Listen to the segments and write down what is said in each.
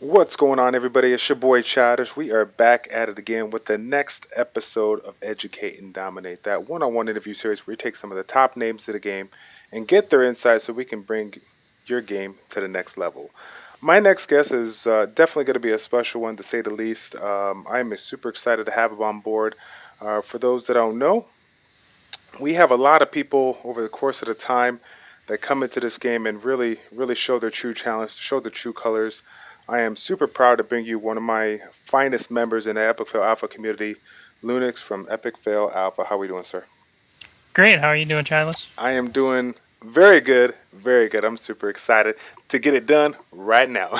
What's going on, everybody? It's your boy Childish. We are back at it again with the next episode of Educate and Dominate, that one-on-one interview series where we take some of the top names of the game and get their insights so we can bring your game to the next level. My next guest is definitely going to be a special one, to say the least. I'm super excited to have him on board. For those that don't know, we have a lot of people over the course of the time that come into this game and really show their true talents, show their true colors. I am super proud to bring you one of my finest members in the Epic Fail Alpha community, Lunaxs from Epic Fail Alpha. How are we doing, sir? Great. How are you doing, Childless? I am doing very good, very good. I'm super excited to get it done right now.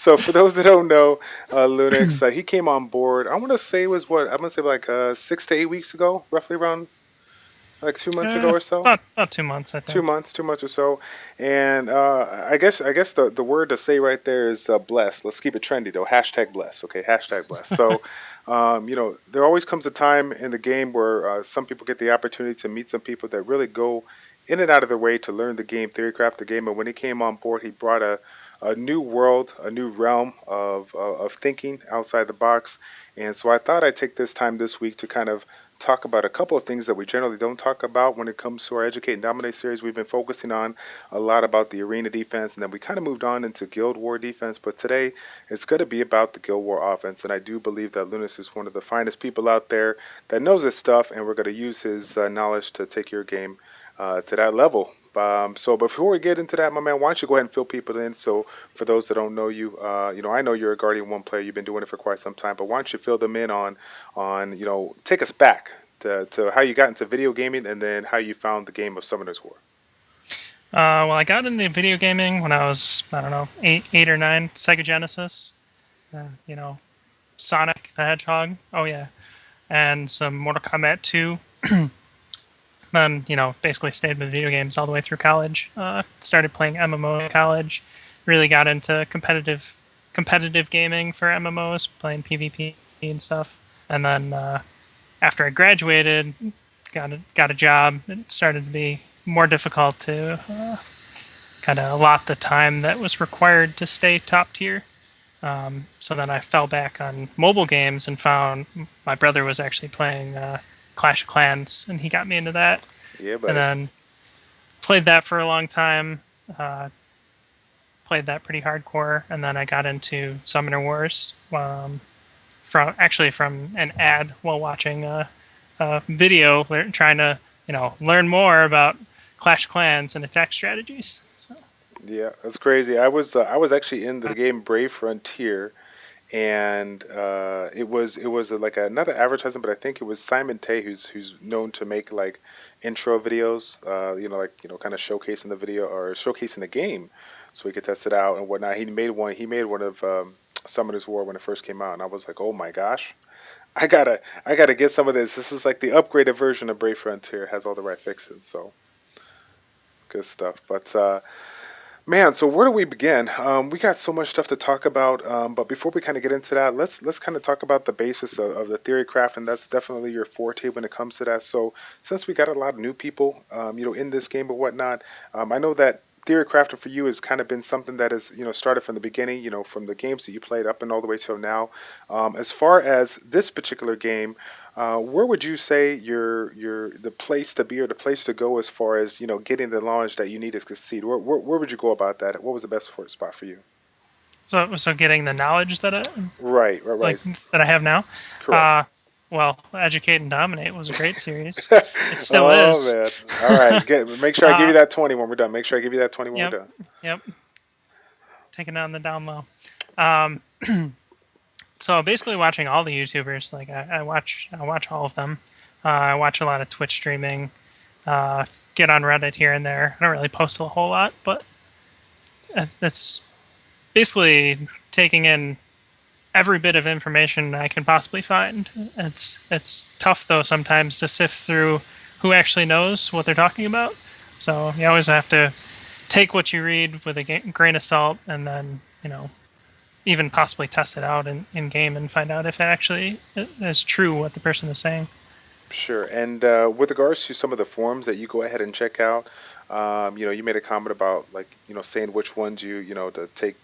So for those that don't know, Lunaxs, he came on board. I want to say it was what I'm gonna say like 6 to 8 weeks ago, roughly around like 2 months ago or so. About 2 months, I Two think. months, 2 months or so, and I guess the word to say right there is blessed. Let's keep it trendy though. Hashtag blessed. Okay, hashtag blessed. So, there always comes a time in the game where some people get the opportunity to meet some people that really go in and out of their way to learn the game, theorycraft the game. And when he came on board, he brought a new world, a new realm of thinking outside the box. And so I thought I'd take this time this week to kind of talk about a couple of things that we generally don't talk about when it comes to our Educate and Dominate series. We've been focusing on a lot about the arena defense, and then we kind of moved on into Guild War defense. But today, it's going to be about the Guild War offense, and I do believe that Lunas is one of the finest people out there that knows this stuff, and we're going to use his knowledge to take your game to that level. So before we get into that, my man, why don't you go ahead and fill people in? So for those that don't know you, I know you're a Guardian One player. You've been doing it for quite some time, but why don't you fill them in on take us back to how you got into video gaming and then how you found the game of Summoner's War. Well, I got into video gaming when I was, I don't know, eight or nine. Sega Genesis. Uh, you know, Sonic the Hedgehog. Oh yeah, and some Mortal Kombat 2. Then basically stayed with video games all the way through college. Started playing MMO in college. Really got into competitive gaming for MMOs, playing PvP and stuff. And then after I graduated, got a job. It started to be more difficult to kind of allot the time that was required to stay top tier. So then I fell back on mobile games and found my brother was actually playing Clash of Clans, and he got me into that. Yeah, And buddy. then played that for a long time. Uh, Played that pretty hardcore, and then I got into Summoner Wars from an ad while watching a video, trying to learn more about Clash of Clans and attack strategies. So Yeah, that's crazy. I was actually in the game Brave Frontier, and it was like another advertisement, but I think it was Simon Tay who's known to make like intro videos, kind of showcasing the video or showcasing the game, so we could test it out and whatnot. He made one of Summoner's War when it first came out, and I was like, oh my gosh, I gotta get some of this. This is like the upgraded version of Brave Frontier, has all the right fixes, so good stuff. But man, so where do we begin? We got so much stuff to talk about, but before we kind of get into that, let's kind of talk about the basis of the theory craft, and that's definitely your forte when it comes to that. So since we got a lot of new people, in this game or whatnot, I know that theory crafting for you has kind of been something that has started from the beginning, from the games that you played up and all the way till now. As far as this particular game, where would you say your the place to be or the place to go as far as getting the knowledge that you need to succeed? Where would you go about that? What was the best spot for you? so getting the knowledge that Right, right, like right. that I have now. Correct. Uh, well, Educate and Dominate was a great series. It still Oh is. man. All right. Make sure I give you Uh, that 20 when we're done. Make sure I give you that 20 when we're yep, done. yep. Taking on the down low. Um, so basically, watching all the YouTubers, like I watch all of them. I watch a lot of Twitch streaming. Get on Reddit here and there. I don't really post a whole lot, but it's basically taking in every bit of information I can possibly find. It's tough though sometimes to sift through who actually knows what they're talking about. So you always have to take what you read with a grain of salt, and then even possibly test it out in game and find out if it actually is true what the person is saying. Sure. And with regards to some of the forums that you go ahead and check out, you made a comment about like saying which ones to take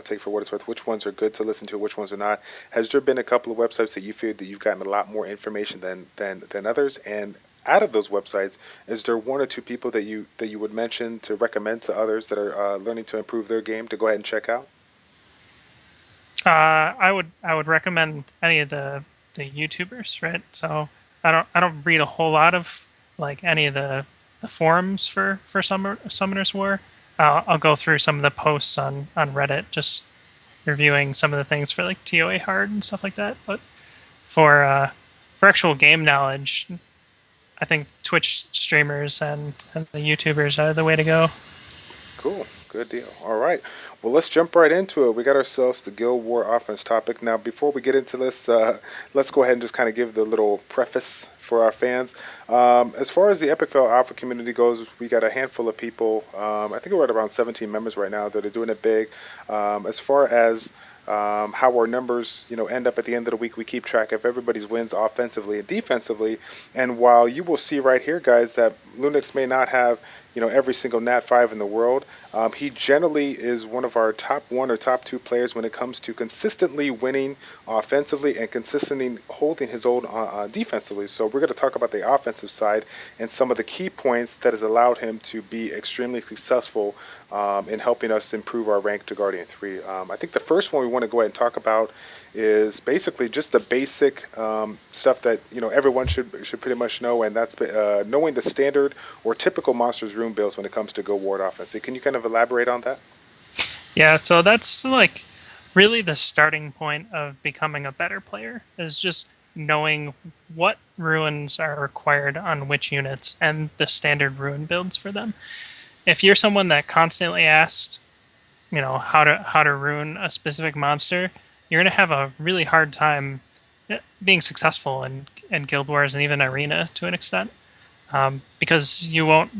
take for what it's worth, which ones are good to listen to, which ones are not. Has there been a couple of websites that you feel that you've gotten a lot more information than others? And out of those websites, is there one or two people that you would mention to recommend to others that are learning to improve their game to go ahead and check out? I would recommend any of the YouTubers, right? So I don't read a whole lot of like any of the forums for Summoners War. I'll go through some of the posts on Reddit, just reviewing some of the things for like TOA hard and stuff like that. But for uh, for actual game knowledge, I think Twitch streamers and the YouTubers are the way to go. Cool. Good deal. All right. Well, let's jump right into it. We got ourselves the Guild War offense topic. Now, before we get into this, let's go ahead and just kind of give the little preface for our fans. As far as the Epic Fail Alpha community goes, we got a handful of people. I think we're at around 17 members right now that are doing it big. As far as how our numbers, end up at the end of the week, we keep track of everybody's wins offensively and defensively. And while you will see right here, guys, that Lunaxs may not have, every single Nat 5 in the world, he generally is one of our top one or top two players when it comes to consistently winning offensively and consistently holding his own defensively. So we're going to talk about the offensive side and some of the key points that has allowed him to be extremely successful in helping us improve our rank to Guardian 3. I think the first one we want to go ahead and talk about is basically just the basic stuff that everyone should pretty much know, and that's knowing the standard or typical monsters rune builds when it comes to Go Ward offense. So can you kind of elaborate on that? Yeah, so that's like really the starting point of becoming a better player is just knowing what runes are required on which units and the standard rune builds for them. If you're someone that constantly asks, how to rune a specific monster, you're gonna have a really hard time being successful in Guild Wars and even Arena to an extent, because you won't.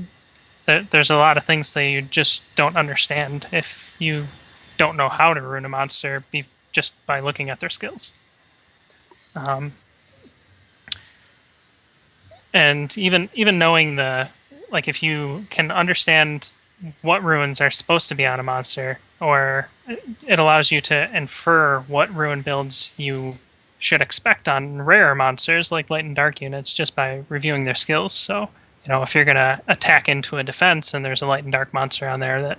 There's a lot of things that you just don't understand if you don't know how to rune a monster just by looking at their skills. Um, and even knowing like if you can understand what runes are supposed to be on a monster, or it allows you to infer what rune builds you should expect on rarer monsters like light and dark units just by reviewing their skills. So, if you're going to attack into a defense and there's a light and dark monster on there that,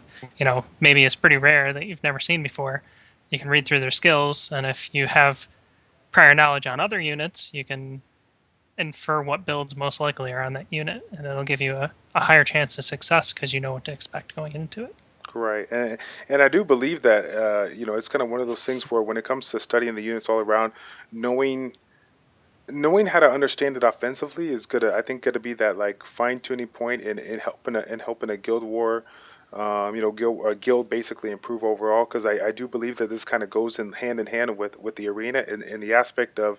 maybe is pretty rare that you've never seen before, you can read through their skills. And if you have prior knowledge on other units, you can infer what builds most likely are on that unit, and it'll give you a higher chance of success because you know what to expect going into it. Right, and I do believe that it's kind of one of those things where when it comes to studying the units all around, knowing knowing how to understand it offensively is gonna, I think, gonna be that like fine tuning point in helping a guild war, guild basically improve overall. Because I do believe that this kind of goes in hand with the arena in the aspect of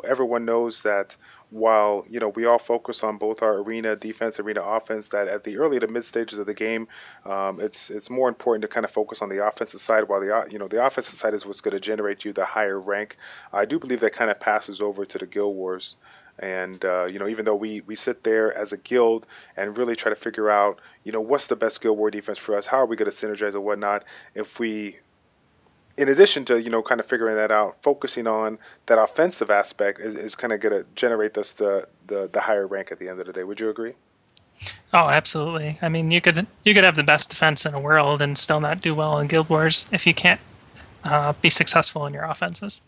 everyone knows that while we all focus on both our arena defense, arena offense, that at the early to mid stages of the game, it's more important to kind of focus on the offensive side, while the offensive side is what's going to generate you the higher rank. I do believe that kind of passes over to the guild wars. And even though we sit there as a guild and really try to figure out, what's the best guild war defense for us, how are we going to synergize and whatnot, if we, in addition to kind of figuring that out, focusing on that offensive aspect is kind of going to generate us the higher rank at the end of the day. Would you agree? Oh, absolutely. I mean, you could have the best defense in the world and still not do well in Guild Wars if you can't be successful in your offenses.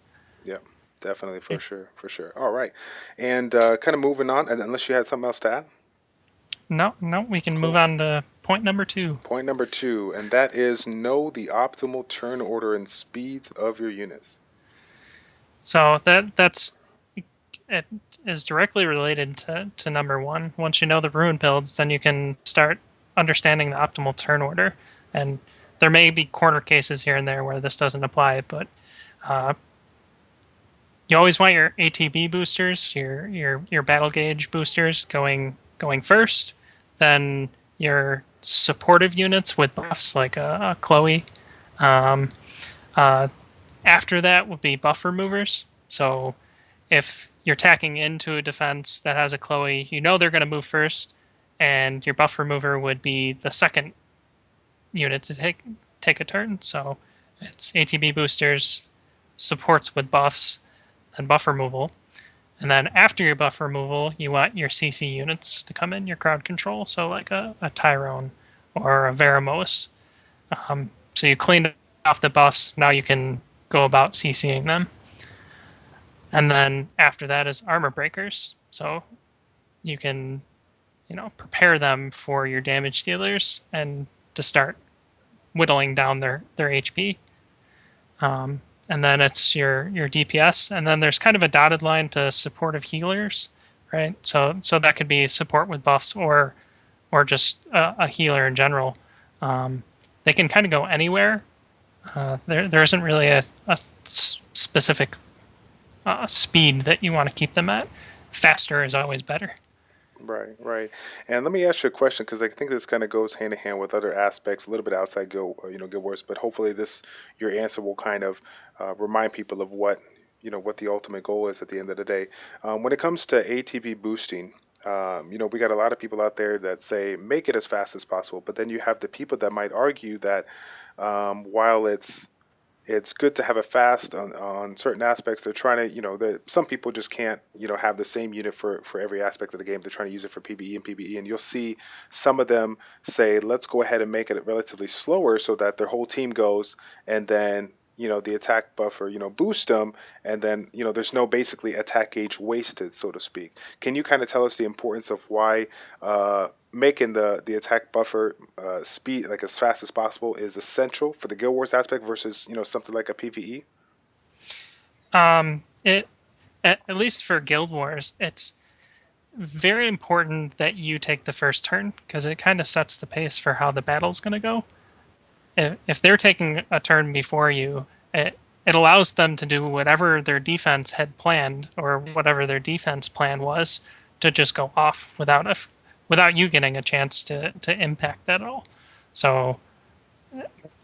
Yeah, definitely, for sure, for sure. All right, and kind of moving on, and unless you had something else to add. No, no, we can move Cool. on to point number two. Point number two, and that is know the optimal turn order and speeds of your units. So that's it is directly related to number one. Once you know the rune builds, then you can start understanding the optimal turn order. And there may be corner cases here and there where this doesn't apply, but uh, you always want your ATB boosters, your battle gauge boosters going first. Then your supportive units with buffs like a Chloe. Um, uh, After that would be buff removers. So if you're attacking into a defense that has a Chloe, you know they're going to move first, and your buff remover would be the second unit to take a turn. So It's ATB boosters, supports with buffs, and buff removal. And then after your buff removal, you want your CC units to come in, your crowd control. So like a Tyrone or a Veramos. So you cleaned off the buffs. Now you can go about CCing them. And then after that is armor breakers. So you can, prepare them for your damage dealers and to start whittling down their HP. And then it's your DPS, and then there's kind of a dotted line to supportive healers, right? So that could be support with buffs or just a healer in general. They can kind of go anywhere. There isn't really a specific speed that you want to keep them at. Faster is always better. Right, right. And let me ask you a question because I think this kind of goes hand in hand with other aspects, a little bit outside Guild Wars. But hopefully, your answer will kind of remind people of what the ultimate goal is at the end of the day. When it comes to ATB boosting, we got a lot of people out there that say make it as fast as possible, but then you have the people that might argue that while it's good to have it fast on certain aspects. They're trying to, that some people just can't, have the same unit for every aspect of the game. They're trying to use it for PvE and PvE, and you'll see some of them say, let's go ahead and make it relatively slower so that their whole team goes, and then the attack buffer boost them, and then there's no basically attack gauge wasted, so to speak. Can you kind of tell us the importance of why making the attack buffer speed like as fast as possible is essential for the Guild Wars aspect versus something like a PvE? It at least for Guild Wars, it's very important that you take the first turn because it kind of sets the pace for how the battle's going to go. If they're taking a turn before you, it allows them to do whatever their defense had planned or whatever their defense plan was to just go off without you getting a chance to impact that at all. So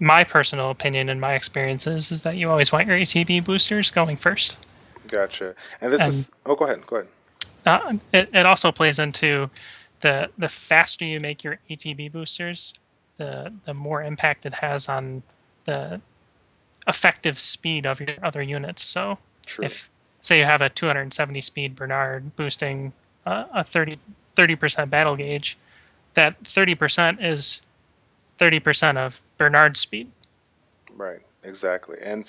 my personal opinion and my experiences is that you always want your ATB boosters going first. Gotcha. And this is And oh, go ahead, go ahead. it also plays into the faster you make your ATB boosters, the more impact it has on the effective speed of your other units. So True. if say you have a 270 speed Bernard boosting a 30% battle gauge, that 30% is 30% of Bernard's speed. Right, exactly. And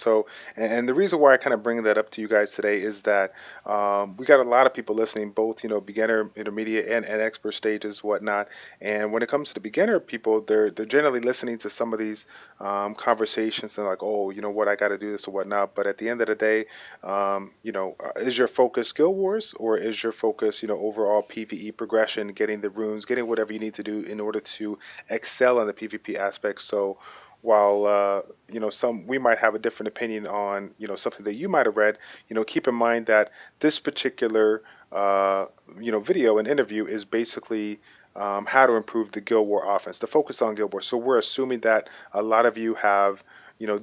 the reason why I kind of bring that up to you guys today is that we got a lot of people listening, both, beginner, intermediate, and expert stages, whatnot. And when it comes to the beginner people, they're generally listening to some of these conversations and like, oh, you know what, I got to do this or whatnot. But at the end of the day, is your focus Guild Wars or is your focus, overall PvE progression, getting the runes, getting whatever you need to do in order to excel on the PvP aspect? So while some we might have a different opinion on something that you might have read, keep in mind that this particular video and interview is basically how to improve the Guild War offense, the focus on Guild War. So we're assuming that a lot of you have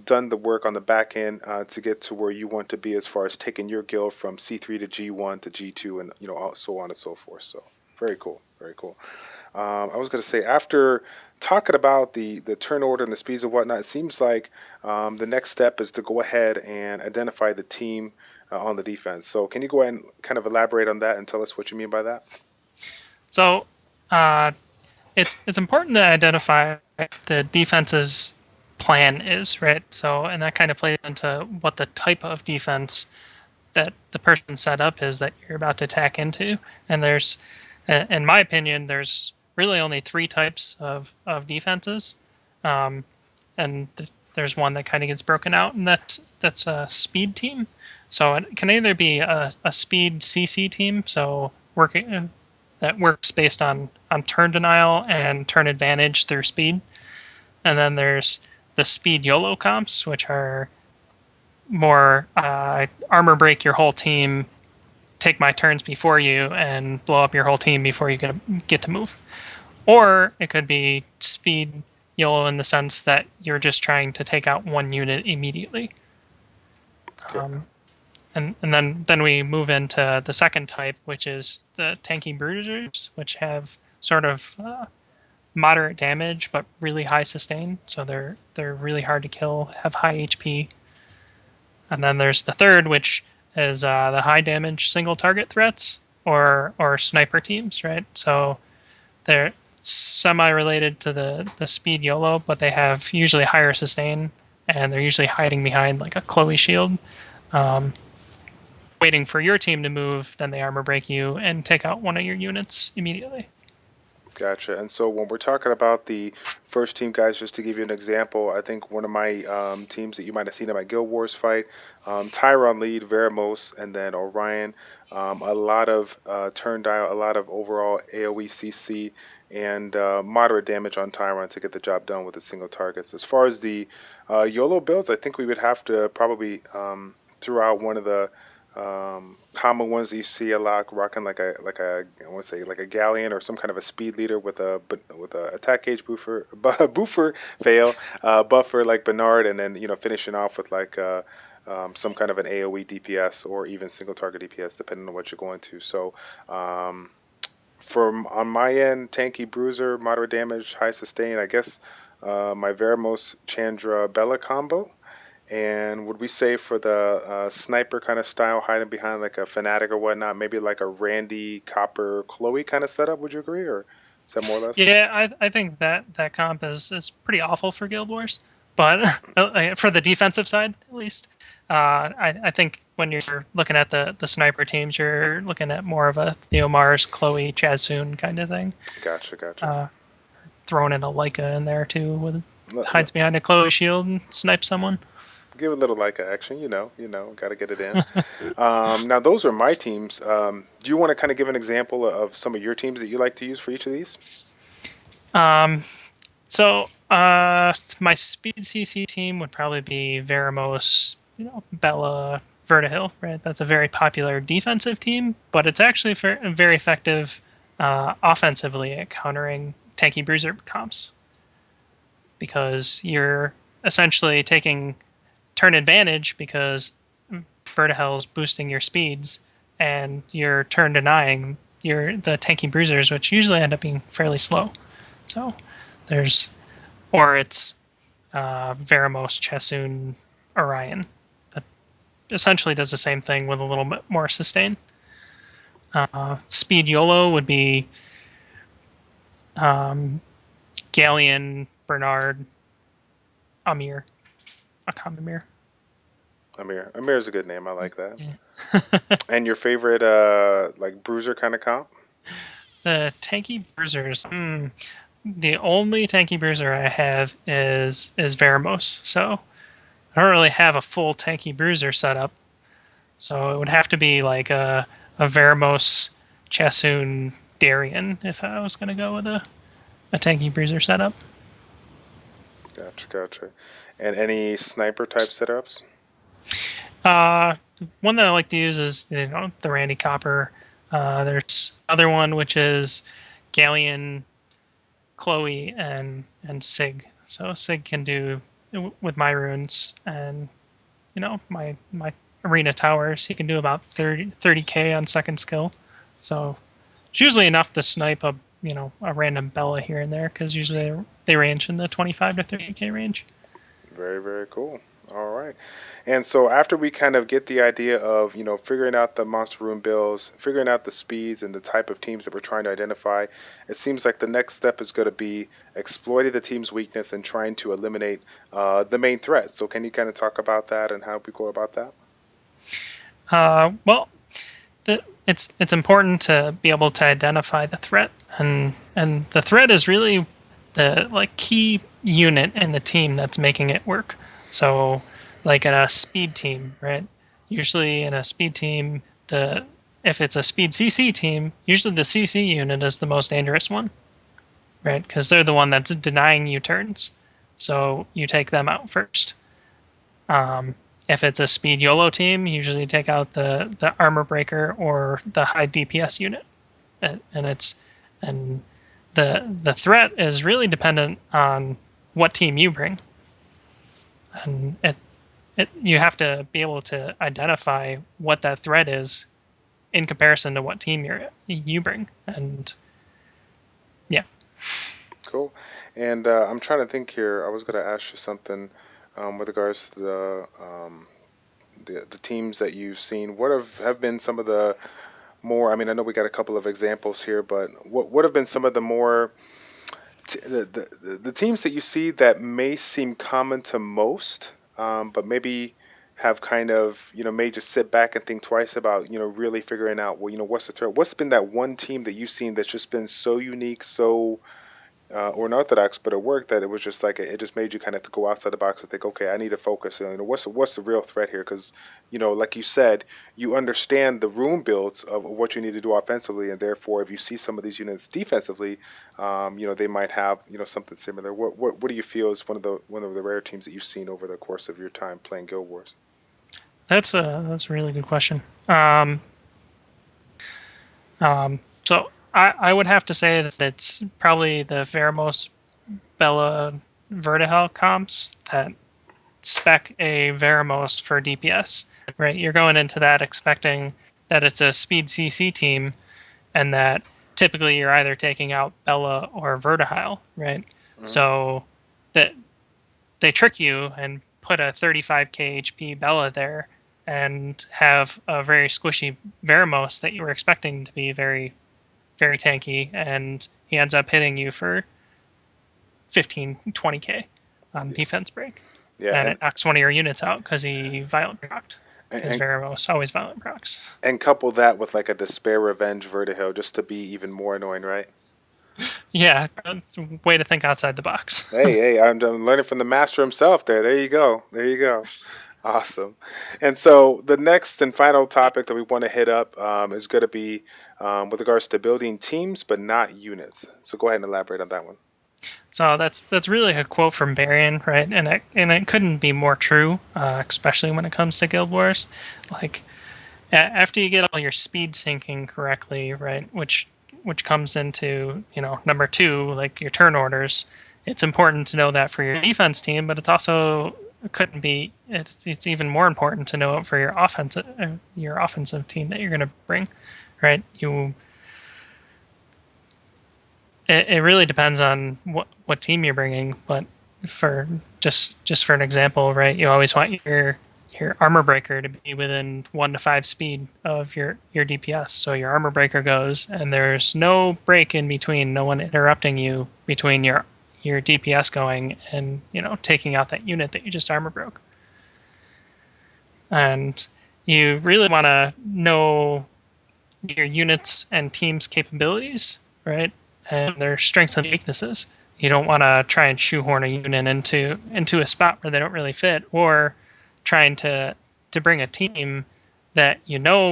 done the work on the back end to get to where you want to be as far as taking your guild from C3 to G1 to G2 and so on and so forth. So very cool, very cool. I was going to say, after talking about the turn order and the speeds and whatnot, it seems like the next step is to go ahead and identify the team on the defense. So can you go ahead and kind of elaborate on that and tell us what you mean by that? So uh, it's important to identify the defense's plan is, right? So and that kind of plays into what the type of defense that the person set up is that you're about to attack into. And there's, in my opinion, there's really only three types of defenses, and there's one that kind of gets broken out, and that's a speed team. So it can either be a speed CC team, so working that works based on turn denial and turn advantage through speed, and then there's the speed YOLO comps, which are more armor break your whole team, take my turns before you, and blow up your whole team before you get to move. Or it could be speed YOLO in the sense that you're just trying to take out one unit immediately. Okay. And then we move into the second type, which is the tanky bruisers, which have sort of moderate damage but really high sustain. So they're really hard to kill, have high HP. And then there's the third, which is the high damage single target threats or sniper teams, right? So they're semi related to the speed YOLO, but they have usually higher sustain, and they're usually hiding behind like a Chloe shield, waiting for your team to move. Then they armor break you and take out one of your units immediately. Gotcha. And so when we're talking about the first team guys, just to give you an example, I think one of my teams that you might have seen in my Guild Wars fight, Tyron lead, Veramos, and then Orion. A lot of turn dial, a lot of overall AoE CC, and moderate damage on Tyron to get the job done with the single targets. As far as the YOLO builds, I think we would have to probably throw out one of the common ones that you see a lot, rocking like a I want to say like a galleon or some kind of a speed leader with a attack gauge boofer boofer fail buffer like Bernard, and then finishing off with like some kind of an AOE DPS or even single target DPS depending on what you're going to. So from on my end, tanky bruiser, moderate damage, high sustain. I guess my Veramos Chandra Bella combo. And would we say for the sniper kind of style, hiding behind like a fanatic or whatnot, maybe like a Randy Copper Chloe kind of setup? Would you agree, or is that more or less? Yeah, I think that comp is pretty awful for Guild Wars, but for the defensive side at least, I think when you're looking at the sniper teams, you're looking at more of a Theomars, Chloe, Chazun kind of thing. Gotcha, gotcha. Throwing in a Leica in there too, with L- l- hides behind a Chloe shield and snipes someone. Give a little like action, got to get it in. Now those are my teams. Do you want to kind of give an example of some of your teams that you like to use for each of these? So my speed CC team would probably be Veramos, Bella, Vertihill, right? That's a very popular defensive team, but it's actually very effective offensively at countering tanky bruiser comps because you're essentially taking turn advantage because Vertihill is boosting your speeds and you're turn denying the tanky bruisers, which usually end up being fairly slow. So there's or it's Veramos, Chesoon, Orion. That essentially does the same thing with a little bit more sustain. Speed YOLO would be Galleon, Bernard, Amir, Akam Amir. Amir is a good name. I like that. Yeah. And your favorite like bruiser kind of comp? The tanky bruisers. The only tanky bruiser I have is Veramos, so I don't really have a full tanky bruiser setup. So it would have to be like a Veramos, Chassoon, Darien if I was going to go with a tanky bruiser setup. Gotcha, gotcha. And any sniper type setups? One that I like to use is the Randy Copper. There's other one which is Galleon, Chloe, and Sig. So Sig can do with my runes and my arena towers. He can do about 30k on second skill. So it's usually enough to snipe a random Bella here and there because usually they range in the 25 to 30k range. Very, very cool. All right. And so after we kind of get the idea of, figuring out the monster room builds, figuring out the speeds and the type of teams that we're trying to identify, it seems like the next step is going to be exploiting the team's weakness and trying to eliminate the main threat. So can you kind of talk about that and how we go about that? Well, it's important to be able to identify the threat, and the threat is really the key unit in the team that's making it work. So, like in a speed team, right? Usually in a speed team, if it's a speed CC team, usually the CC unit is the most dangerous one, right? Because they're the one that's denying you turns. So you take them out first. If it's a speed YOLO team, you usually take out the armor breaker or the high DPS unit, and the threat is really dependent on what team you bring, and you have to be able to identify what that threat is in comparison to what team you bring, and yeah. Cool. And I'm trying to think here. I was going to ask you something with regards to the teams that you've seen. What have been some of the more? I mean, I know we got a couple of examples here, but what have been some of the more the teams that you see that may seem common to most, but maybe have kind of may just sit back and think twice about really figuring out, well, what's the threat? What's been that one team that you've seen that's just been so unique, so or unorthodox, but it worked, that it was just like it just made you kind of go outside the box and think, okay, I need to focus. What's the real threat here? Because like you said, you understand the room builds of what you need to do offensively, and therefore, if you see some of these units defensively, they might have something similar. What do you feel is one of the rare teams that you've seen over the course of your time playing Guild Wars? That's a really good question. So I would have to say that it's probably the Veramos Bella Vertihel comps that spec a Veramos for DPS. Right, you're going into that expecting that it's a speed CC team, and that typically you're either taking out Bella or Vertihel. Right, Hmm. so that they trick you and put a 35k HP Bella there and have a very squishy Veramos that you were expecting to be very, very tanky, and he ends up hitting you for 15, 20k on Yeah, defense break. yeah, And it knocks one of your units out because he violent procced. Because and Veramos always violent procs. and couple that with like a despair revenge Vertigo just to be even more annoying, right? Yeah, it's a way to think outside the box. Hey, I'm learning from the master himself there. There you go. There you go. Awesome. And so the next and final topic that we want to hit up is going to be with regards to building teams, but not units. So go ahead and elaborate on that one. So that's really a quote from Varian, right? And it couldn't be more true, especially when it comes to Guild Wars. Like after you get all your speed syncing correctly, right, which comes into number two, like your turn orders. It's important to know that for your defense team, but it's also it couldn't be. It's even more important to know it for your offensive team that you're going to bring, right? It really depends on what team you're bringing, but for just for an example, right? You always want your armor breaker to be within 1 to 5 speed of your DPS. So your armor breaker goes, and there's no break in between, no one interrupting you between your DPS going and taking out that unit that you just armor broke. And you really want to know your units and teams' capabilities, right? And their strengths and weaknesses. You don't want to try and shoehorn a unit into a spot where they don't really fit, or trying to bring a team that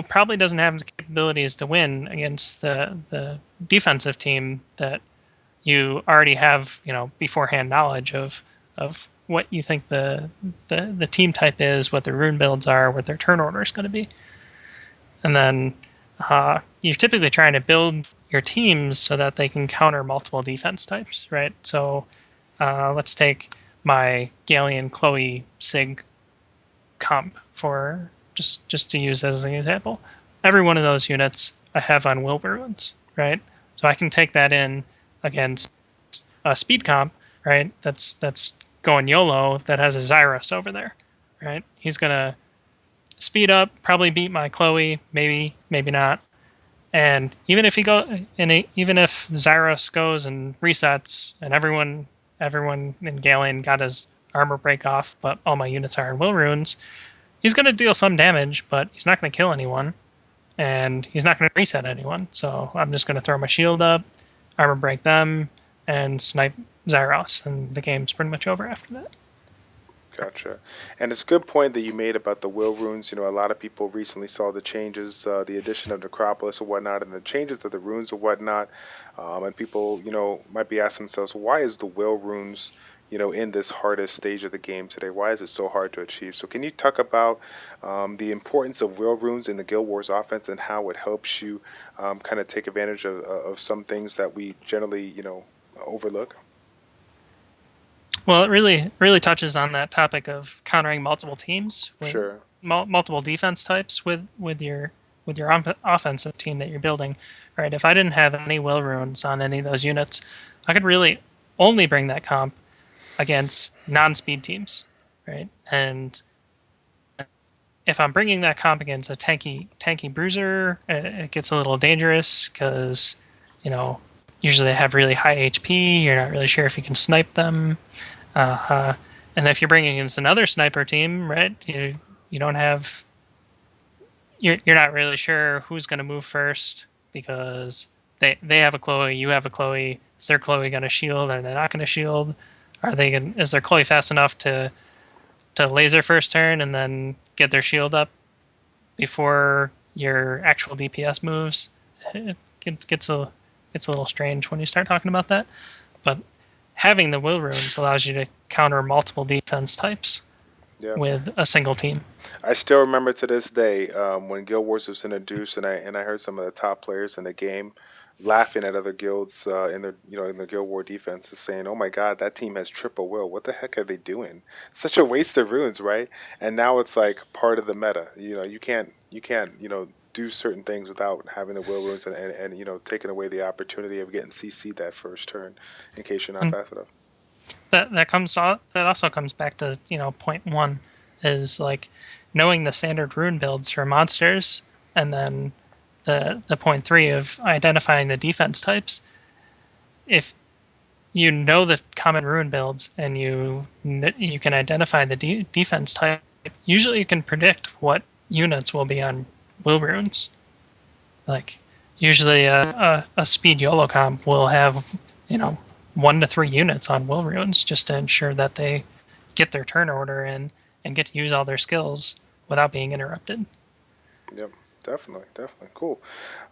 probably doesn't have the capabilities to win against the defensive team that you already have beforehand knowledge of what you think the team type is, what their rune builds are, what their turn order is going to be. And then you're typically trying to build your teams so that they can counter multiple defense types, right? So let's take my Galleon Chloe Sig comp for just to use as an example. Every one of those units I have on will ruins, right? So I can take that in against a speed comp, right? That's going YOLO that has a Xyros over there, right? He's gonna speed up, probably beat my Chloe, maybe not. And even if Xyros goes and resets, and everyone in Galen got his armor break off, but all my units are in will runes, he's gonna deal some damage, but he's not gonna kill anyone, and he's not gonna reset anyone. So I'm just gonna throw my shield up, armor break them, and snipe Xyros, and the game's pretty much over after that. Gotcha. And it's a good point that you made about the will runes. A lot of people recently saw the changes, the addition of Necropolis and whatnot, and the changes of the runes and whatnot. And people, might be asking themselves, why is the will runes, in this hardest stage of the game today? Why is it so hard to achieve? So can you talk about the importance of will runes in the Guild Wars offense and how it helps you kind of take advantage of some things that we generally, overlook? Well, it really touches on that topic of countering multiple teams with Sure. multiple defense types with your offensive team that you're building. Right? If I didn't have any will runes on any of those units, I could really only bring that comp against non-speed teams, right? And if I'm bringing that comp against a tanky bruiser, it gets a little dangerous because, you know, usually they have really high HP. You're not really sure if you can snipe them. And if you're bringing against another sniper team, right, you don't have you're not really sure who's going to move first because they have a Chloe, you have a Chloe. Is their Chloe going to shield? Are they not going to shield? Are they going? Is their Chloe fast enough to laser first turn and then get their shield up before your actual DPS moves? It gets a little strange when you start talking about that. But having the will runes allows you to counter multiple defense types Yeah. with a single team. I still remember to this day when Guild Wars was introduced, and I heard some of the top players in the game laughing at other guilds in their in the Guild War defenses, saying, "Oh my God, that team has triple will. What the heck are they doing? Such a waste of runes, right?" And now it's like part of the meta. You can't do certain things without having the will runes and taking away the opportunity of getting CC'd that first turn in case you're not And fast enough. that also comes back to point one is like knowing the standard rune builds for monsters, and then the point three of identifying the defense types. If you know the common rune builds and you can identify the defense type, usually you can predict what units will be on will runes. Like usually a speed YOLO comp will have 1 to 3 units on will runes just to ensure that they get their turn order in and get to use all their skills without being interrupted. Yep, definitely, definitely. Cool.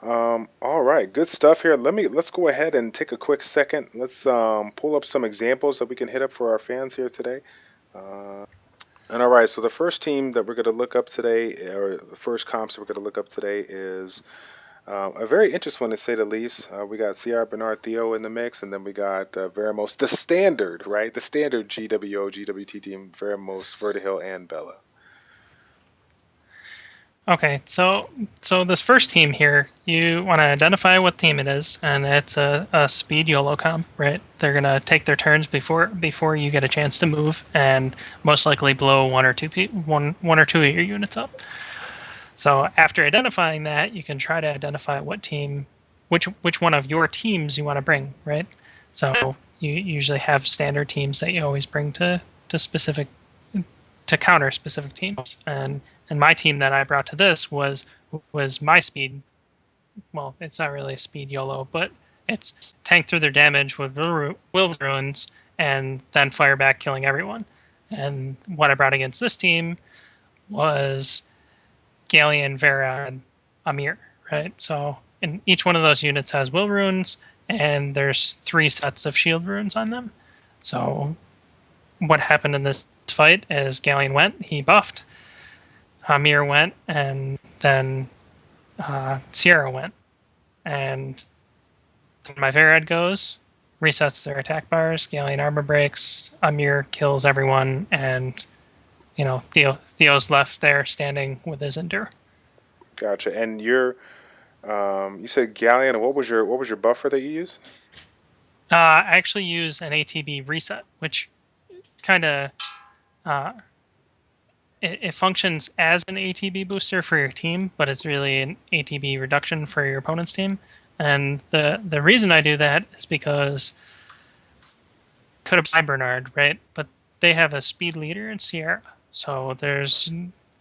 All right, good stuff here. Let's go ahead and take a quick second. Let's pull up some examples that we can hit up for our fans here today. And all right, so the first team that we're going to look up today, or the first comps that we're going to look up today, is a very interesting one to say the least. We got CR Bernard Theo in the mix, and then we got Veramos, the standard, right? The standard GWO, GWT team, Veramos, Vertihill, and Bella. Okay, so this first team here, you want to identify what team it is, and it's a speed YOLO comp, right? They're gonna take their turns before you get a chance to move, and most likely blow one or two of your units up. So after identifying that, you can try to identify what team, which one of your teams you want to bring, right? So you usually have standard teams that you always bring to specific to counter specific teams, and my team that I brought to this was my speed. Well, it's not really a speed YOLO, but it's tank through their damage with will ruins and then fire back, killing everyone. And what I brought against this team was Galleon, Vera, and Amir, right? So, and each one of those units has will runes, and there's 3 sets of shield runes on them. So, what happened in this fight is Galleon went, he buffed, Amir went, and then Sierra went. And my Verad goes, resets their attack bars, Galleon armor breaks, Amir kills everyone, and Theo's left there standing with his endure. Gotcha. And you said Galleon. What was your buffer that you used? I actually use an ATB reset, which kind of uh, it functions as an ATB booster for your team, but it's really an ATB reduction for your opponent's team. And the reason I do that is because could apply Bernard, right? But they have a speed leader in Sierra, so there's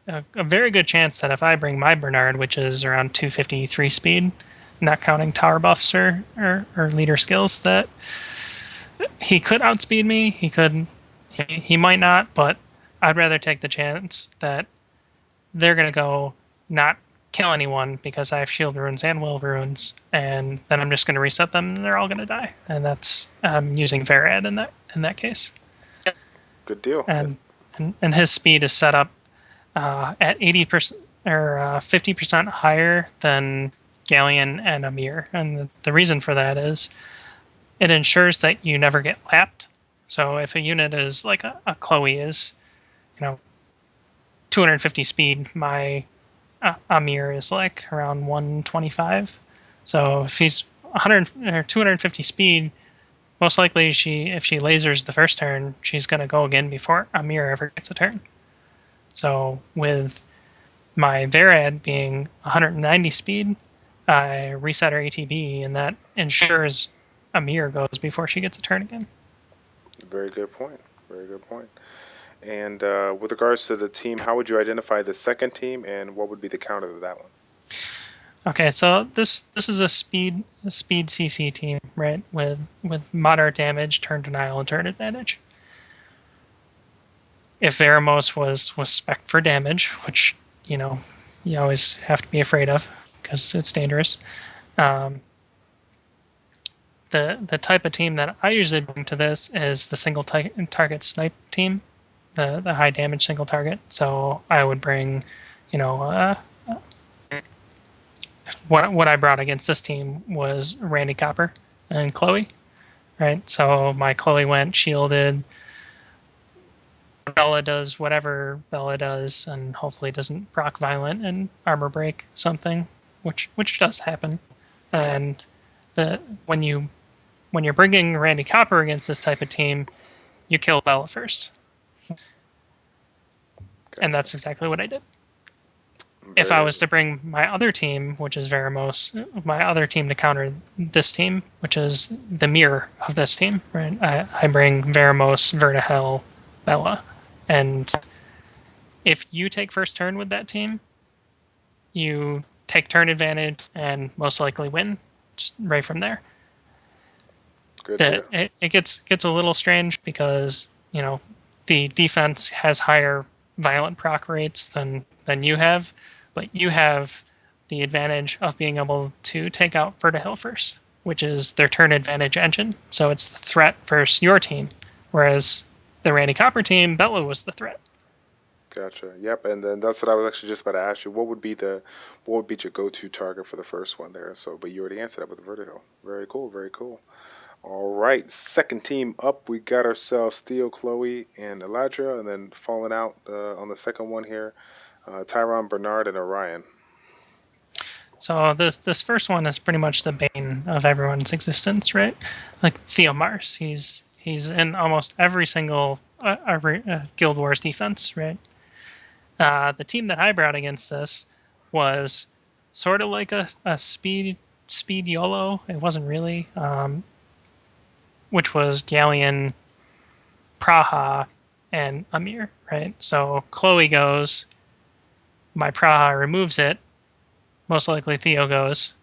a very good chance that if I bring my Bernard, which is around 253 speed, not counting tower buffs or leader skills, that he could outspeed me. He might not, but I'd rather take the chance that they're gonna go not kill anyone because I have shield runes and will runes, and then I'm just gonna reset them and they're all gonna die. And that's using Verad in that case. Good deal. And his speed is set up at 80% or 50% higher than Galleon and Amir, and the reason for that is it ensures that you never get lapped. So if a unit is like a Chloe is, 250 speed, my Amir is like around 125. So if he's 100 or 250 speed, most likely if she lasers the first turn, she's gonna go again before Amir ever gets a turn. So with my Varad being 190 speed, I reset her ATB, and that ensures Amir goes before she gets a turn again. Very good point. Very good point. And with regards to the team, how would you identify the second team, and what would be the counter to that one? Okay, so this is a speed CC team, right? With moderate damage, turn denial, and turn advantage. If Veramos was spec for damage, which you know you always have to be afraid of because it's dangerous. Um, the type of team that I usually bring to this is the single target snipe team, the high damage single target. So I would bring, you know, what I brought against this team was Randy Copper and Chloe, right? So my Chloe went shielded. Bella does whatever Bella does, and hopefully doesn't proc violent and armor break something, which does happen. And the when you're bringing Randy Copper against this type of team, you kill Bella first, and Gotcha. that's exactly what I did. If I Very was to bring my other team, which is Veramos, my other team to counter this team, which is the mirror of this team, right? I bring Veramos, Vertihel, Bella, and if you take first turn with that team, you take turn advantage and most likely win just right from there. good deal. It gets a little strange because the defense has higher violent proc rates than you have, but you have the advantage of being able to take out Vertihil first, which is their turn advantage engine. So it's the threat versus your team, whereas the Randy Copper team, Bella was the threat. Gotcha. Yep. And then that's what I was actually just about to ask you. What would be your go-to target for the first one there? So, but you already answered that with the vertigo. Very cool. Very cool. All right. Second team up, we got ourselves Theo, Chloe, and Eladra, and then falling out on the second one here, Tyron, Bernard, and Orion. So this first one is pretty much the bane of everyone's existence, right? Like Theo Mars, he's in almost every single Guild Wars defense, right? The team that I brought against this was sort of like a speed YOLO. It wasn't really, which was Galleon, Praha, and Amir, right? So Chloe goes, my Praha removes it. Most likely Theo goes,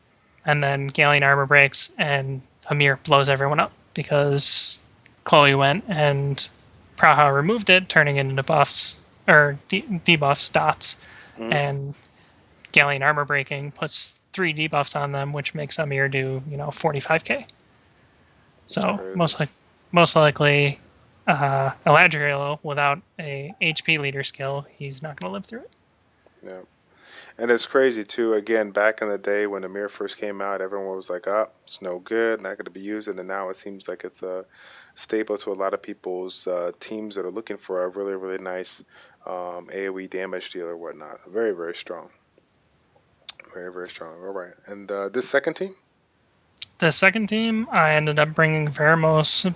and then Galleon armor breaks, and Amir blows everyone up because Chloe went and Praha removed it, turning it into buffs or debuffs dots, Mm-hmm. and Galleon armor breaking puts 3 debuffs on them, which makes Amir do 45k. That's So crazy. most likely, Eladriel without a HP leader skill, he's not going to live through it. Yeah. And it's crazy too. Again, back in the day when the mirror first came out, everyone was like, "Ah, it's no good, not going to be used." And then now it seems like it's a staple to a lot of people's teams that are looking for a really, really nice AOE damage deal or whatnot. Very, very strong. Very, very strong. All right. And this second team, The second team, I ended up bringing Veramos,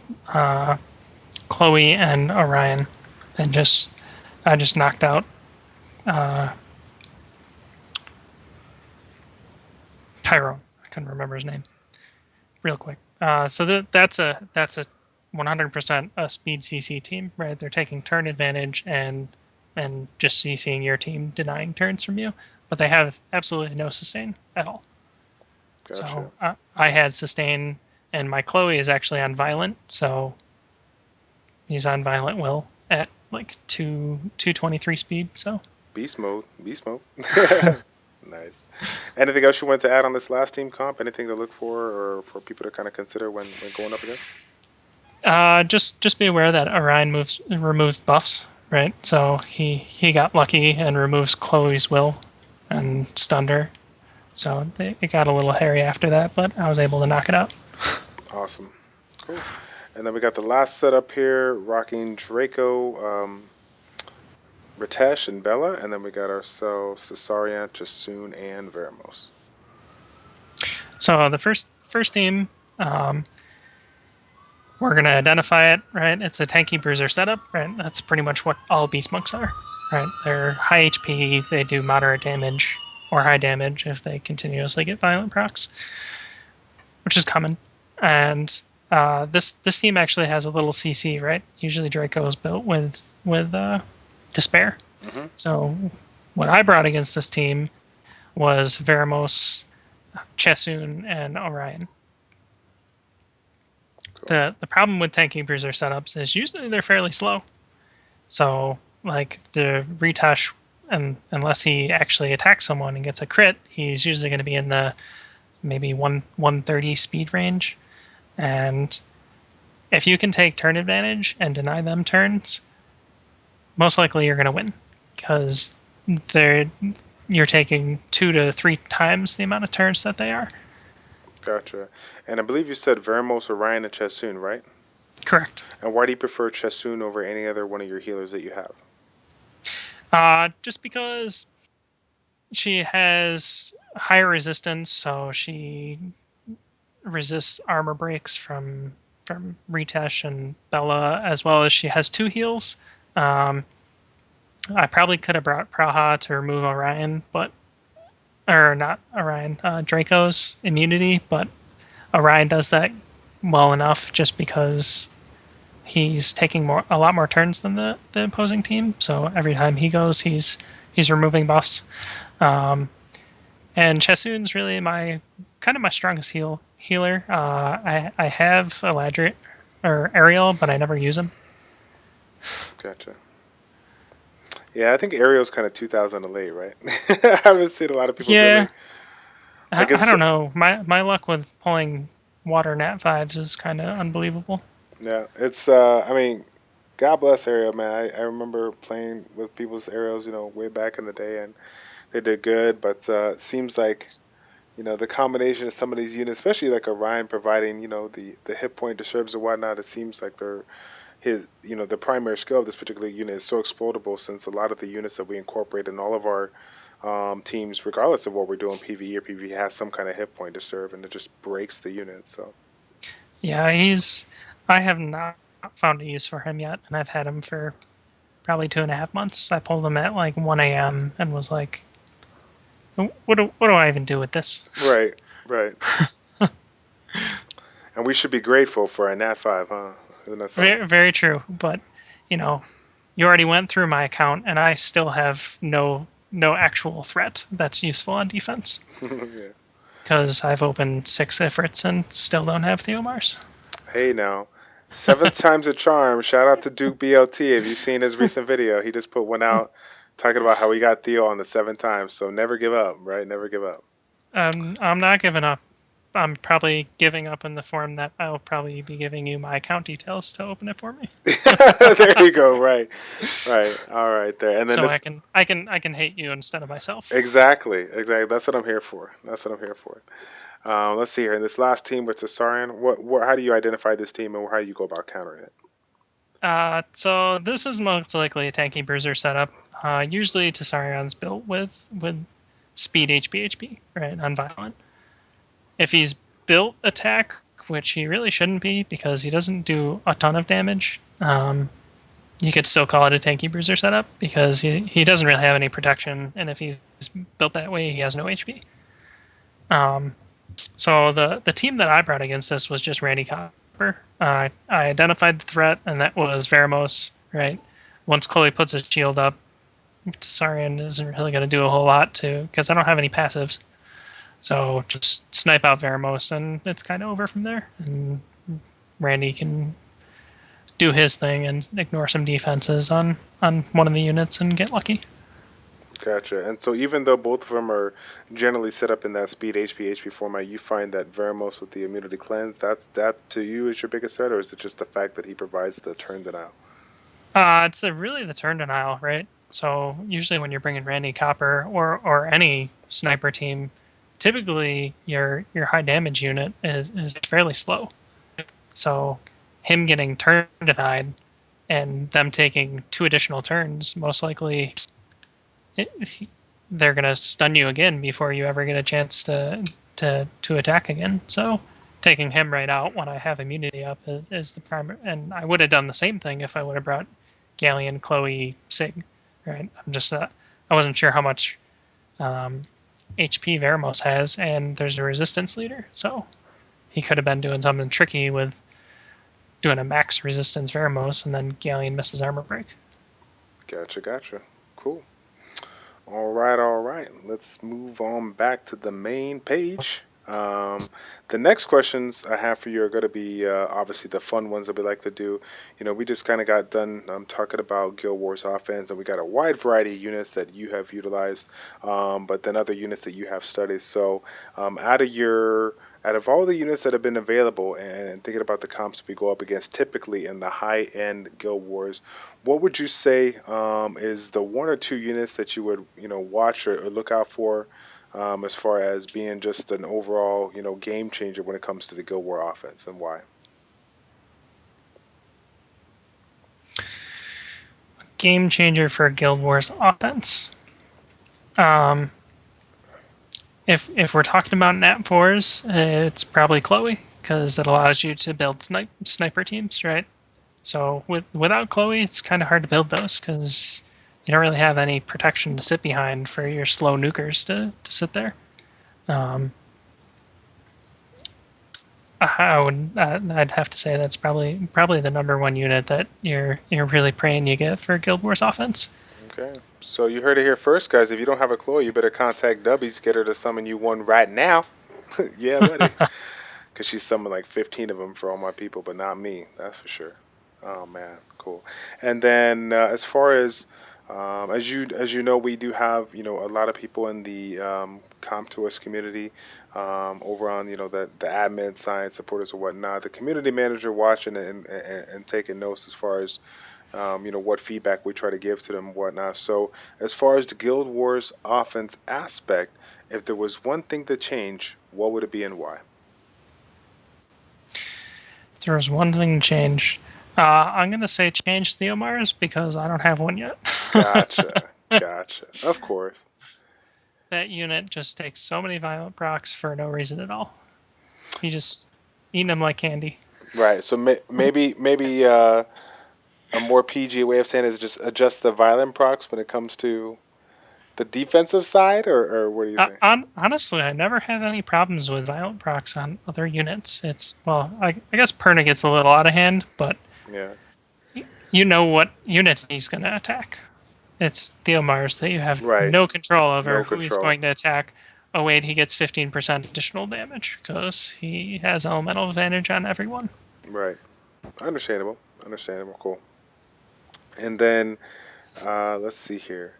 Chloe, and Orion, and I just knocked out Tyrone. I couldn't remember his name real quick. So that's a 100% a speed CC team, right? They're taking turn advantage and just CCing your team, denying turns from you, but they have absolutely no sustain at all. So gotcha. I had sustain, and my Chloe is actually on violent, so he's on violent will at like 223 speed. So Beast mode. Beast mode. Nice. Anything else you want to add on this last team comp? Anything to look for or for people to kind of consider when going up against? just be aware that Orion removes buffs, right? So he got lucky and removes Chloe's will and stunned her. So it got a little hairy after that, but I was able to knock it out. Awesome. Cool. And then we got the last setup here, rocking Draco, Ritesh, and Bella. And then we got ourselves Cesarian, Chasoon, and Veramos. So the first team we're gonna identify it, right? It's a tanky bruiser setup, right? That's pretty much what all beast monks are, right? They're high HP, they do moderate damage or high damage if they continuously get violent procs, which is common. And this team actually has a little CC, right? Usually Draco is built with despair. Hmm. So what I brought against this team was Veramos, Chesoon, and Orion. Cool. The problem with tanky bruiser setups is usually they're fairly slow. So like the retouch, and unless he actually attacks someone and gets a crit, he's usually going to be in the maybe 130 speed range. And if you can take turn advantage and deny them turns, most likely you're going to win because they're you're taking 2 to 3 times the amount of turns that they are. Gotcha. And I believe you said Vermos, Orion, and Chesoon, right? Correct. And why do you prefer Chesoon over any other one of your healers that you have? Just because she has higher resistance, so she resists armor breaks from Ritesh and Bella, as well as she has 2 heals. Um, I probably could have brought Praha to remove Orion, but or not Orion, Draco's immunity, but Orion does that well enough just because he's taking a lot more turns than the opposing team. So every time he goes, he's removing buffs. Um, and Chesoon's really my kind of my strongest healer. I have Eladrin or Ariel, but I never use him. Gotcha. Yeah, I think Ariel's kind of 2000 late, right? I haven't seen a lot of people Yeah, really. I guess, I don't know. My luck with pulling water nat fives is kind of unbelievable. yeah, it's, I mean, God bless Ariel, man. I remember playing with people's Ariels, way back in the day, and they did good, but it seems like, the combination of some of these units, especially like Orion providing, the hit point disturbs and whatnot, it seems like the primary skill of this particular unit is so exploitable since a lot of the units that we incorporate in all of our teams, regardless of what we're doing, PvE or PvE, has some kind of hit point disturb, and it just breaks the unit. So, Yeah, I have not found a use for him yet, and I've had him for probably 2.5 months. I pulled him at like 1 a.m. and was like, what do I even do with this? right, right. And we should be grateful for a Nat 5, huh? Isn't that something? Very, very true. But you know, you already went through my account, and I still have no actual threat that's useful on defense Yeah. because I've opened 6 Ifrits and still don't have Theomars. Hey now. Seventh time's a charm. Shout out to Duke BLT. Have you seen his recent video? He just put one out talking about how he got Theo on the 7th time. So never give up, right? Never give up. I'm not giving up. I'm probably giving up in the form that I'll probably be giving you my account details to open it for me, There you go. Right, right. All right, there. And then so this, I can hate you instead of myself. exactly, exactly. That's what I'm here for. That's what I'm here for. Let's see here. In this last team with Tasarian, how do you identify this team and how do you go about countering it? So this is most likely a tanky bruiser setup. Usually Tasarion's built with speed HP, right, unviolent. If he's built attack, which he really shouldn't be because he doesn't do a ton of damage, you could still call it a tanky bruiser setup because he doesn't really have any protection, and if he's built that way, he has no HP. So the team that I brought against this was just Randy Copper. I identified the threat, and that was Veramos, right? Once Chloe puts his shield up, Tasarian isn't really going to do a whole lot because I don't have any passives. So just snipe out Veramos, and it's kind of over from there. And Randy can do his thing and ignore some defenses on one of the units and get lucky. Gotcha. And so even though both of them are generally set up in that speed HP format, you find that Veramos with the immunity cleanse, that to you is your biggest threat, or is it just the fact that he provides the turn denial? It's really the turn denial, right? So usually when you're bringing Randy Copper or any sniper team, typically your high damage unit is fairly slow. So him getting turn denied and them taking 2 additional turns, most likely they're gonna stun you again before you ever get a chance to attack again. So taking him right out when I have immunity up is the primary. And I would have done the same thing if I would have brought Galleon, Chloe, Sig. Right? I'm just I wasn't sure how much HP Veramos has, and there's a resistance leader, so he could have been doing something tricky with doing a max resistance Veramos, and then Galleon misses armor break. Gotcha. Cool. All right, all right. Let's move on back to the main page. The next questions I have for you are going to be obviously the fun ones that we like to do. We just kind of got done talking about Guild Wars offense, and we got a wide variety of units that you have utilized, but then other units that you have studied. So, out of all the units that have been available, and thinking about the comps we go up against typically in the high end Guild Wars, what would you say is the one or two units that you would watch or look out for as far as being just an overall game changer when it comes to the Guild War offense, and why? Game changer for Guild Wars offense. If we're talking about nat fours, it's probably Chloe because it allows you to build sniper teams, right? So without Chloe, it's kind of hard to build those because you don't really have any protection to sit behind for your slow nukers to sit there. I'd have to say that's probably the number one unit that you're really praying you get for Guild Wars offense. Okay. So you heard it here first, guys. If you don't have a Chloe, you better contact Dubbies. Get her to summon you one right now. Yeah, buddy. Because she's summoned like 15 of them for all my people, but not me. That's for sure. Oh man, cool. And then as far as you know, we do have a lot of people in the comp to us community over on the admin side, supporters or whatnot. The community manager watching and taking notes as far as what feedback we try to give to them and whatnot. So as far as the Guild Wars offense aspect, if there was one thing to change, what would it be and why? If there was one thing changed, I'm gonna say change Theomars because I don't have one yet. Gotcha. Of course. That unit just takes so many violent procs for no reason at all. He just eating them like candy. Right. So maybe a more PG way of saying it is just adjust the violent procs when it comes to the defensive side, or what do you think? Honestly, I never have any problems with violent procs on other units. It's I guess Perna gets a little out of hand, but Yeah. you know what unit he's going to attack. It's Theomars that you have Right. no control over No who he's control. going to attack. Oh wait, he gets 15% additional damage because he has elemental advantage on everyone. Right. Understandable. Cool. And then let's see here.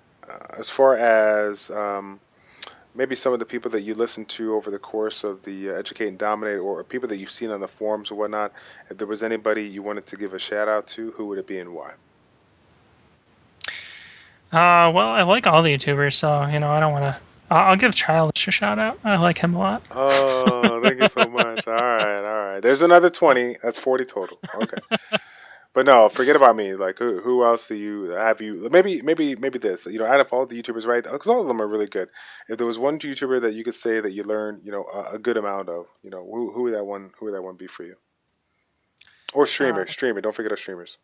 As far as maybe some of the people that you listen to over the course of the Educate and Dominate, or people that you've seen on the forums or whatnot, if there was anybody you wanted to give a shout out to, who would it be and why? Well, I like all the YouTubers, so I don't want to. I'll give Childish a shout out. I like him a lot. Oh, thank you so much. All right. There's another 20. That's 40 total. Okay. But no, forget about me. Like, who else do you have? You maybe this. Out of all the YouTubers, right? Because all of them are really good. If there was one YouTuber that you could say that you learned, a good amount of, who would that one? Who would that one be for you? Or Uh, streamer. Don't forget our streamers.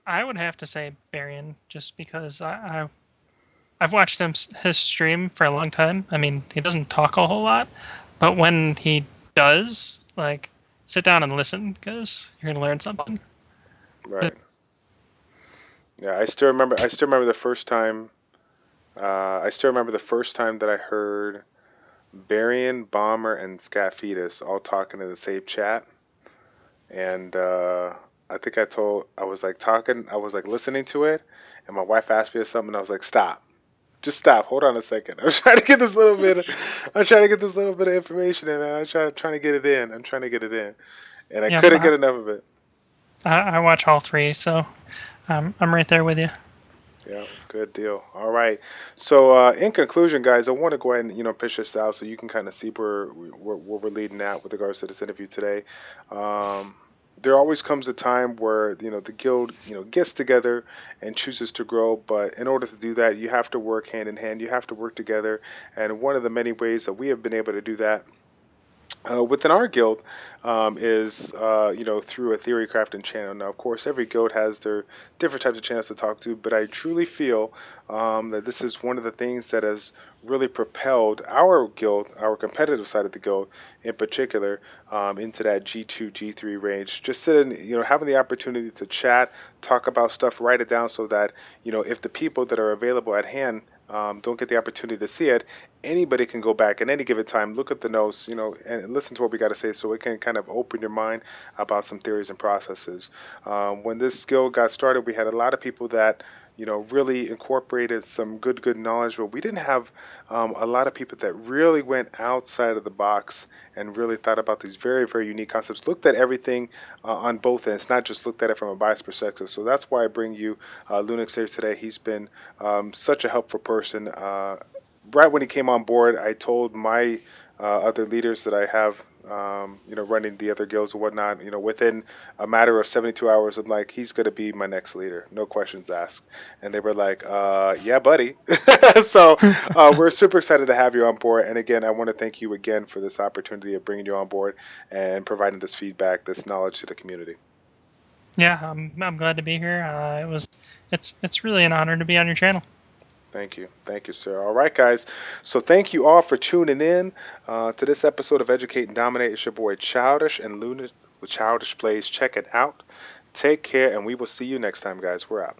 I would have to say Barian, just because I've watched his stream for a long time. I mean, he doesn't talk a whole lot, but when he does, like, sit down and listen because you're gonna learn something. Right. Yeah, I still remember. I still remember the first time. I still remember the first time that I heard Barian, Bomber, and Scatfetus all talking in the same chat, and I think I was like talking, I was like listening to it, and my wife asked me something, and I was like, stop, just stop, hold on a second. I'm trying to get this little bit of information, and trying to get it in. I'm trying to get it in, and I Yeah, couldn't get enough of it. I watch all three, so I'm right there with you. Yeah, good deal. All right. So, in conclusion, guys, I want to go ahead and pitch this out so you can kind of see where we're leading at with regards to this interview today. Um, there always comes a time where the guild gets together and chooses to grow, but in order to do that, you have to work hand in hand. You have to work together, and one of the many ways that we have been able to do that Within our guild is through a theory crafting channel. Now, of course, every guild has their different types of channels to talk to, but I truly feel that this is one of the things that has really propelled our guild, our competitive side of the guild in particular, into that G2, G3 range. Just sitting, having the opportunity to chat, talk about stuff, write it down, so that if the people that are available at hand don't get the opportunity to see it, anybody can go back at any given time, look at the notes, and listen to what we got to say, so it can kind of open your mind about some theories and processes. When this skill got started, we had a lot of people that really incorporated some good knowledge, but we didn't have a lot of people that really went outside of the box and really thought about these very unique concepts, looked at everything on both ends, not just looked at it from a biased perspective. So that's why I bring you Lunaxs here today. He's been such a helpful person. Right when he came on board, I told my other leaders that I have, running the other guilds and whatnot, within a matter of 72 hours, I'm like, he's going to be my next leader, no questions asked. And they were like, yeah, buddy. So we're super excited to have you on board. And again, I want to thank you again for this opportunity of bringing you on board and providing this feedback, this knowledge to the community. Yeah, I'm glad to be here. It's really an honor to be on your channel. Thank you, sir. All right, guys. So thank you all for tuning in to this episode of Educate and Dominate. It's your boy Childish and Luna with Childish Plays. Check it out. Take care, and we will see you next time, guys. We're out.